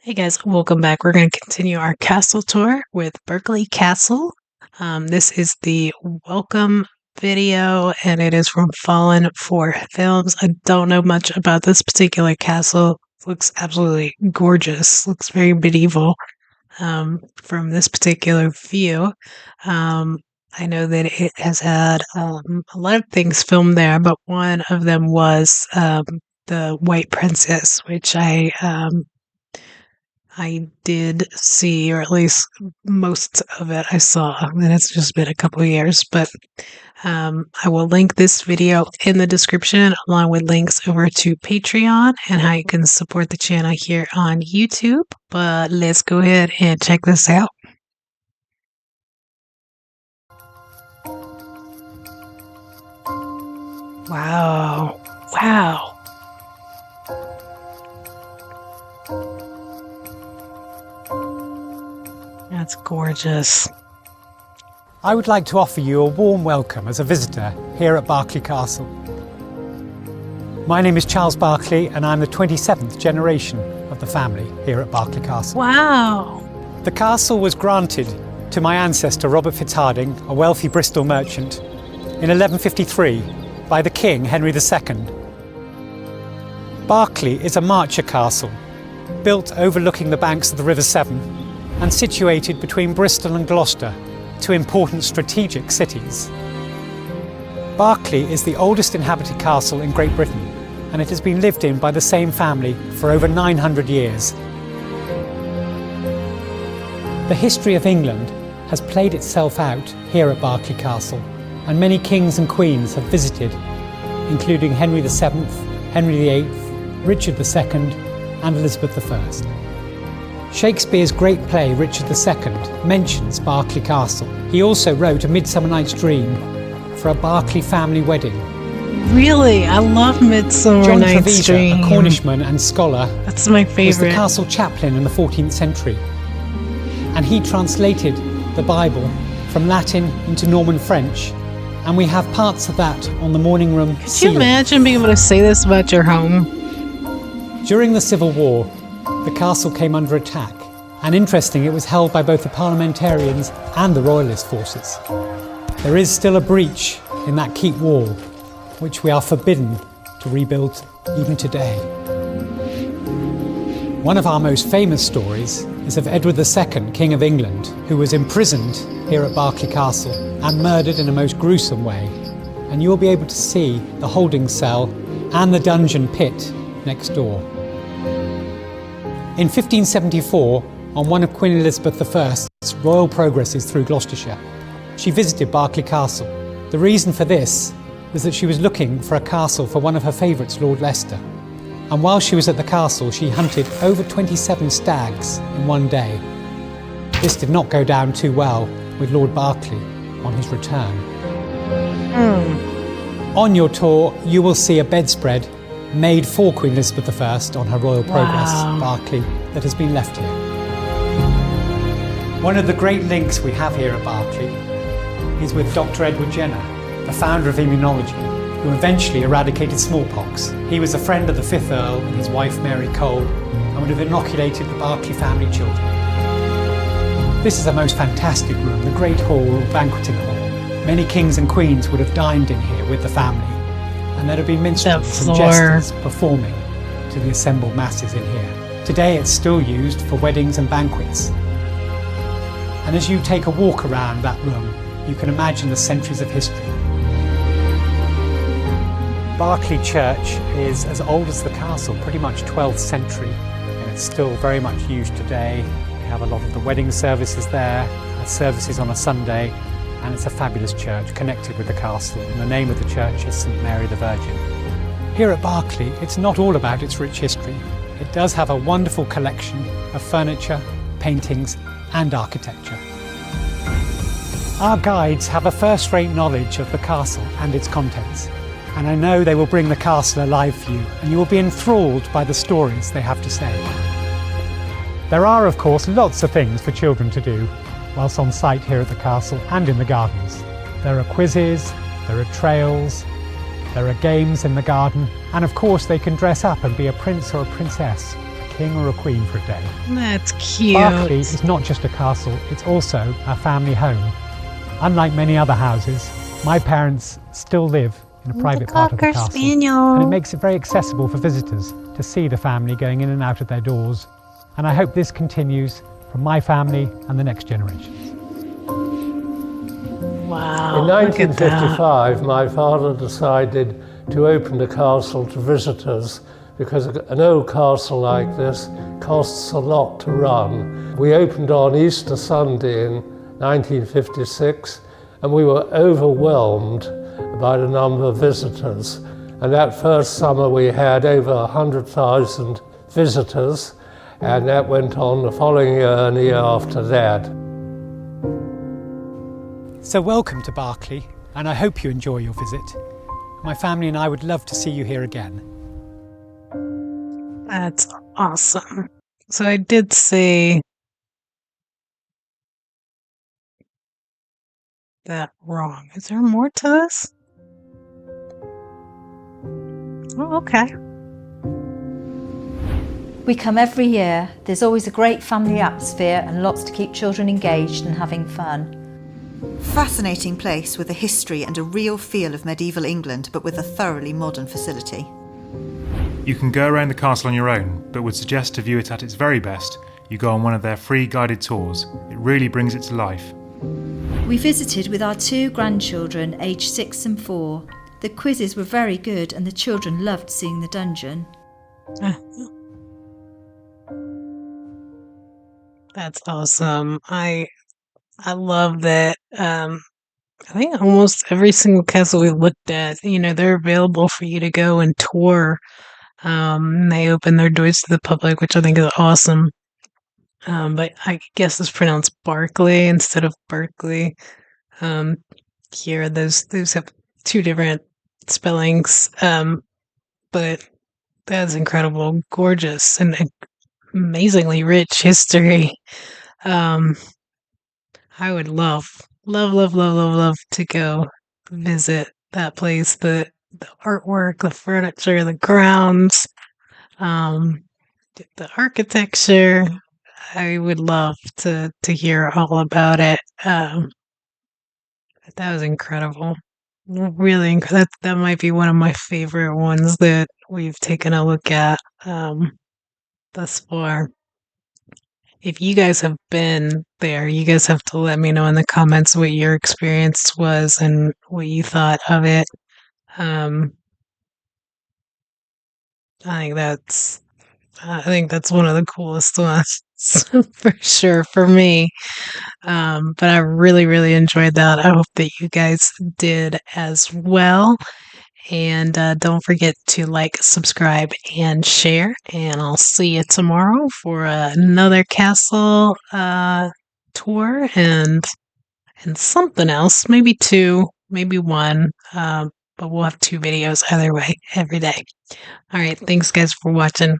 Hey guys, welcome back. We're going to continue our castle tour with Berkeley Castle. This is the welcome video and it is from Fallen for Films. I don't know much about this particular castle. It looks absolutely gorgeous. Looks very medieval from this particular view. I know that it has had a lot of things filmed there, but one of them was the White Princess, which I did see, or at least most of it I saw, and it's just been a couple of years, but I will link this video in the description along with links over to Patreon and how you can support the channel here on YouTube. But let's go ahead and check this out. Wow. Wow. That's gorgeous. I would like to offer you a warm welcome as a visitor here at Berkeley Castle. My name is Charles Berkeley and I'm the 27th generation of the family here at Berkeley Castle. Wow. The castle was granted to my ancestor Robert Fitzharding, a wealthy Bristol merchant, in 1153 by the King Henry II. Berkeley is a marcher castle built overlooking the banks of the River Severn and situated between Bristol and Gloucester, two important strategic cities. Berkeley is the oldest inhabited castle in Great Britain, and it has been lived in by the same family for over 900 years. The history of England has played itself out here at Berkeley Castle, and many kings and queens have visited, including Henry VII, Henry VIII, Richard II, and Elizabeth I. Shakespeare's great play Richard II mentions Berkeley Castle. He also wrote A Midsummer Night's Dream for a Berkeley family wedding. Really? I love Midsummer John Night's Trevisa, Dream. a Cornishman and scholar, That's my was the favorite. castle chaplain in the 14th century. And he translated the Bible from Latin into Norman French. And we have parts of that on the morning room Could you ceiling. imagine being able to say this about your home? During the Civil War, the castle came under attack, and interesting, it was held by both the parliamentarians and the royalist forces. There is still a breach in that keep wall, which we are forbidden to rebuild even today. One of our most famous stories is of Edward II, King of England, who was imprisoned here at Berkeley Castle and murdered in a most gruesome way. And you'll be able to see the holding cell and the dungeon pit next door. In 1574, on one of Queen Elizabeth I's royal progresses through Gloucestershire, she visited Berkeley Castle. The reason for this was that she was looking for a castle for one of her favourites, Lord Leicester. And while she was at the castle, she hunted over 27 stags in one day. This did not go down too well with Lord Berkeley on his return. On your tour, you will see a bedspread made for Queen Elizabeth I on her royal progress, Berkeley, that has been left here. One of the great links we have here at Berkeley is with Dr. Edward Jenner, the founder of immunology, who eventually eradicated smallpox. He was a friend of the 5th Earl and his wife Mary Cole, and would have inoculated the Berkeley family children. This is a most fantastic room, the Great Hall or Banqueting Hall. Many kings and queens would have dined in here with the family, and there have been minstrels and jesters performing to the assembled masses in here. Today it's still used for weddings and banquets. And as you take a walk around that room, you can imagine the centuries of history. Berkeley Church is as old as the castle, pretty much 12th century, and it's still very much used today. We have a lot of the wedding services there, services on a Sunday, and it's a fabulous church connected with the castle, and the name of the church is St Mary the Virgin. Here at Berkeley, it's not all about its rich history. It does have a wonderful collection of furniture, paintings, and architecture. Our guides have a first-rate knowledge of the castle and its contents, and I know they will bring the castle alive for you, and you will be enthralled by the stories they have to say. There are, of course, lots of things for children to do whilst on site here at the castle and in the gardens. There are quizzes, there are trails, there are games in the garden, and of course they can dress up and be a prince or a princess, a king or a queen for a day. That's cute. Berkeley is not just a castle, it's also a family home. Unlike many other houses, my parents still live in a private part of the castle. Spaniel. And it makes it very accessible for visitors to see the family going in and out of their doors. And I hope this continues from my family and the next generations. Wow. In 1955, my father decided to open the castle to visitors because an old castle like this costs a lot to run. We opened on Easter Sunday in 1956 and we were overwhelmed by the number of visitors. And that first summer we had over 100,000 visitors, and that went on the following year and the year after that. So welcome to Berkeley, and I hope you enjoy your visit. My family and I would love to see you here again. That's awesome. So I did say that wrong. Is there more to this? Oh, okay. We come every year. There's always a great family atmosphere and lots to keep children engaged and having fun. Fascinating place with a history and a real feel of medieval England, but with a thoroughly modern facility. You can go around the castle on your own, but would suggest to view it at its very best, you go on one of their free guided tours. It really brings it to life. We visited with our 2 grandchildren, aged 6 and 4. The quizzes were very good and the children loved seeing the dungeon. That's awesome. I love that. I think almost every single castle we looked at, they're available for you to go and tour. They open their doors to the public, which I think is awesome. But I guess it's pronounced Berkeley instead of Berkeley. Here, those have 2 different spellings. But that's incredible, gorgeous, and amazingly rich history. I would love to go visit that place. The artwork, the furniture, the grounds, the architecture. I would love to hear all about it. That was incredible. Really, that might be one of my favorite ones that we've taken a look at thus far. If you guys have been there, you guys have to let me know in the comments what your experience was and what you thought of it. I think that's one of the coolest ones for sure for me. But I really enjoyed that. I hope that you guys did as well. And don't forget to like, subscribe, and share. And I'll see you tomorrow for another castle tour and something else. Maybe 2, maybe 1. But we'll have 2 videos either way every day. All right. Thanks, guys, for watching.